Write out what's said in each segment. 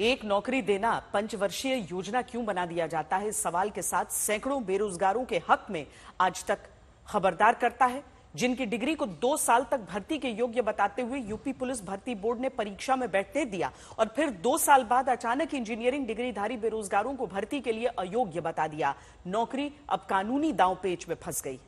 एक नौकरी देना पंचवर्षीय योजना क्यों बना दिया जाता है, इस सवाल के साथ सैकड़ों बेरोजगारों के हक में आज तक खबरदार करता है। जिनकी डिग्री को 2 साल तक भर्ती के योग्य बताते हुए यूपी पुलिस भर्ती बोर्ड ने परीक्षा में बैठने दिया और फिर 2 साल बाद अचानक इंजीनियरिंग डिग्रीधारी बेरोजगारों को भर्ती के लिए अयोग्य बता दिया। नौकरी अब कानूनी दांवपेच में फंस गई।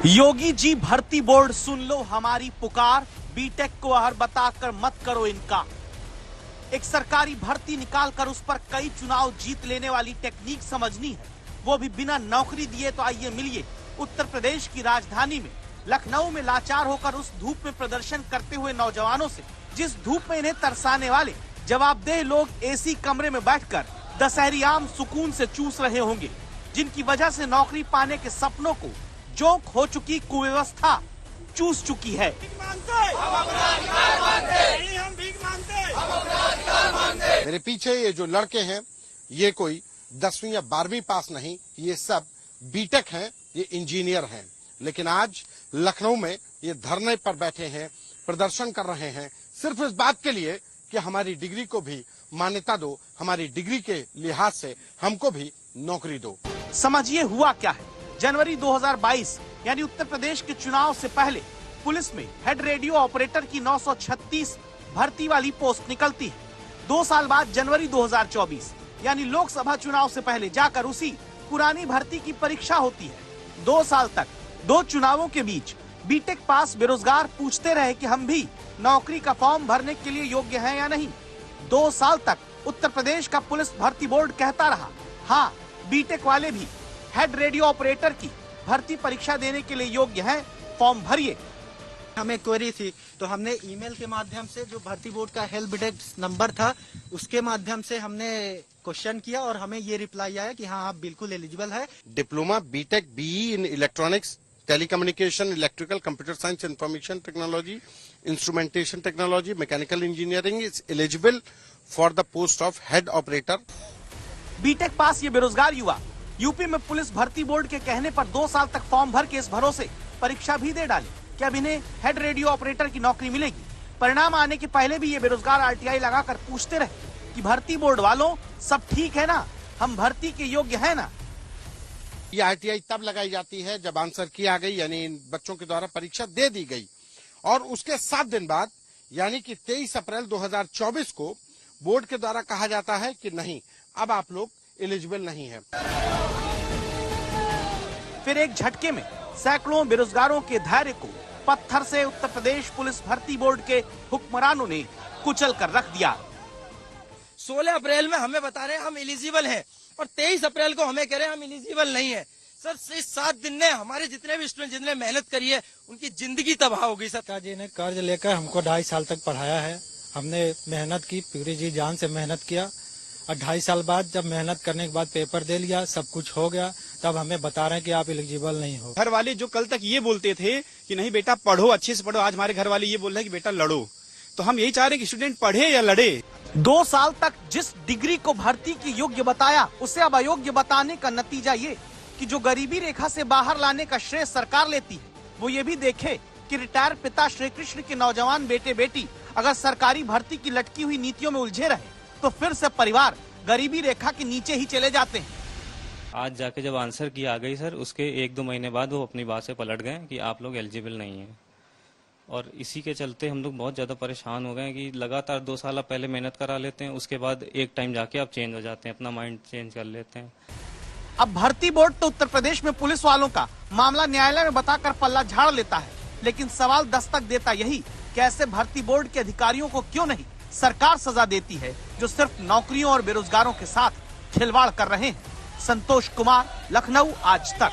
योगी जी भर्ती बोर्ड सुन लो हमारी पुकार, बीटेक को अहर बताकर मत करो इनकार। एक सरकारी भर्ती निकालकर उस पर कई चुनाव जीत लेने वाली टेक्निक समझनी है, वो भी बिना नौकरी दिए। तो आइए मिलिए उत्तर प्रदेश की राजधानी में लखनऊ में लाचार होकर उस धूप में प्रदर्शन करते हुए नौजवानों से, जिस धूप में इन्हें तरसाने वाले जवाबदेह लोग एसी कमरे में बैठकर दशहरी आम सुकून से चूस रहे होंगे, जिनकी वजह से नौकरी पाने के सपनों को जोंक हो चुकी कुव्यवस्था चूस चुकी है। मेरे पीछे ये जो लड़के हैं, ये कोई 10वीं या 12वीं पास नहीं, ये सब बीटेक हैं, ये इंजीनियर हैं। लेकिन आज लखनऊ में ये धरने पर बैठे हैं, प्रदर्शन कर रहे हैं, सिर्फ इस बात के लिए कि हमारी डिग्री को भी मान्यता दो, हमारी डिग्री के लिहाज से हमको भी नौकरी दो। समझिए हुआ क्या है। जनवरी 2022 यानी उत्तर प्रदेश के चुनाव से पहले पुलिस में हेड रेडियो ऑपरेटर की 936 भर्ती वाली पोस्ट निकलती है। 2 साल बाद जनवरी 2024 यानी लोकसभा चुनाव से पहले जाकर उसी पुरानी भर्ती की परीक्षा होती है। 2 साल तक 2 चुनावों के बीच बीटेक पास बेरोजगार पूछते रहे कि हम भी नौकरी का फॉर्म भरने के लिए योग्य हैं या नहीं। 2 साल तक उत्तर प्रदेश का पुलिस भर्ती बोर्ड कहता रहा, हाँ बीटेक वाले भी हेड रेडियो ऑपरेटर की भर्ती परीक्षा देने के लिए योग्य हैं, फॉर्म भरिए। हमें क्वेरी थी तो हमने ईमेल के माध्यम से, जो भर्ती बोर्ड का हेल्प डेस्क नंबर था, उसके माध्यम से हमने क्वेश्चन किया और हमें ये रिप्लाई आया कि हाँ आप बिल्कुल एलिजिबल है। Diploma BTech BE in electronics, telecommunication, electrical, computer science, information technology, instrumentation technology, mechanical engineering is eligible for the post of head operator. BTech pass ये बेरोजगार युवा यूपी में पुलिस भर्ती बोर्ड के कहने पर 2 साल तक फॉर्म भर के इस भरोसे परीक्षा भी दे डाले कि अब इन्हें हेड रेडियो ऑपरेटर की नौकरी मिलेगी। परिणाम आने के पहले भी ये बेरोजगार आरटीआई लगाकर पूछते रहे कि भर्ती बोर्ड वालों सब ठीक है ना, हम भर्ती के योग्य है ना। ये आरटीआई तब लगाई जाती है जब आंसर की आ गई, यानी इन बच्चों के द्वारा परीक्षा दे दी गई और उसके 7 दिन बाद यानी कि 23 अप्रैल 2024 को बोर्ड के द्वारा कहा जाता है कि नहीं, अब आप लोग एलिजिबल नहीं है। फिर एक झटके में सैकड़ों बेरोजगारों के धैर्य को पत्थर से उत्तर प्रदेश पुलिस भर्ती बोर्ड के हुक्मरानों ने कुचल कर रख दिया। 16 अप्रैल में हमें बता रहे हैं हम एलिजिबल हैं और 23 अप्रैल को हमें कह रहे हैं हम एलिजिबल नहीं है। सर इस 7 दिन में हमारे जितने भी स्टूडेंट जिन्होंने मेहनत करी है उनकी जिंदगी तबाह हो गई। सर जी ने कर्ज लेकर हमको 2.5 साल तक पढ़ाया है, हमने मेहनत की, पूरी जी जान से मेहनत किया और 2.5 साल बाद जब मेहनत करने के बाद पेपर दे लिया, सब कुछ हो गया, तब हमें बता रहे हैं कि आप एलिजिबल नहीं हो। घर वाले जो कल तक ये बोलते थे कि नहीं बेटा पढ़ो, अच्छे से पढ़ो, आज हमारे घर वाले ये बोल रहे हैं कि बेटा लड़ो। तो हम यही चाह रहे हैं कि स्टूडेंट पढ़े या लड़े। 2 साल तक जिस डिग्री को भर्ती के योग्य बताया उसे अब अयोग्य बताने का नतीजा ये कि जो गरीबी रेखा से बाहर लाने का श्रेय सरकार लेती है, वो ये भी देखे कि रिटायर पिता श्री कृष्ण के नौजवान बेटे बेटी अगर सरकारी भर्ती की लटकी हुई नीतियों में उलझे रहे तो फिर से परिवार गरीबी रेखा के नीचे ही चले जाते हैं। आज जाके जब आंसर की आ गई सर, उसके 1-2 महीने बाद वो अपनी बात से पलट गए कि आप लोग एलिजिबल नहीं हैं और इसी के चलते हम लोग बहुत ज्यादा परेशान हो गए कि लगातार 2 साल पहले मेहनत करा लेते हैं, उसके बाद एक टाइम जाके आप चेंज हो जाते हैं, अपना माइंड चेंज कर लेते हैं। अब भर्ती बोर्ड तो उत्तर प्रदेश में पुलिस वालों का मामला न्यायालय में बताकर पल्ला झाड़ लेता है, लेकिन सवाल दस्तक देता यही कि ऐसे भर्ती बोर्ड के अधिकारियों को क्यों नहीं सरकार सजा देती है जो सिर्फ नौकरियों और बेरोजगारों के साथ खिलवाड़ कर रहे हैं। संतोष कुमार, लखनऊ, आज तक।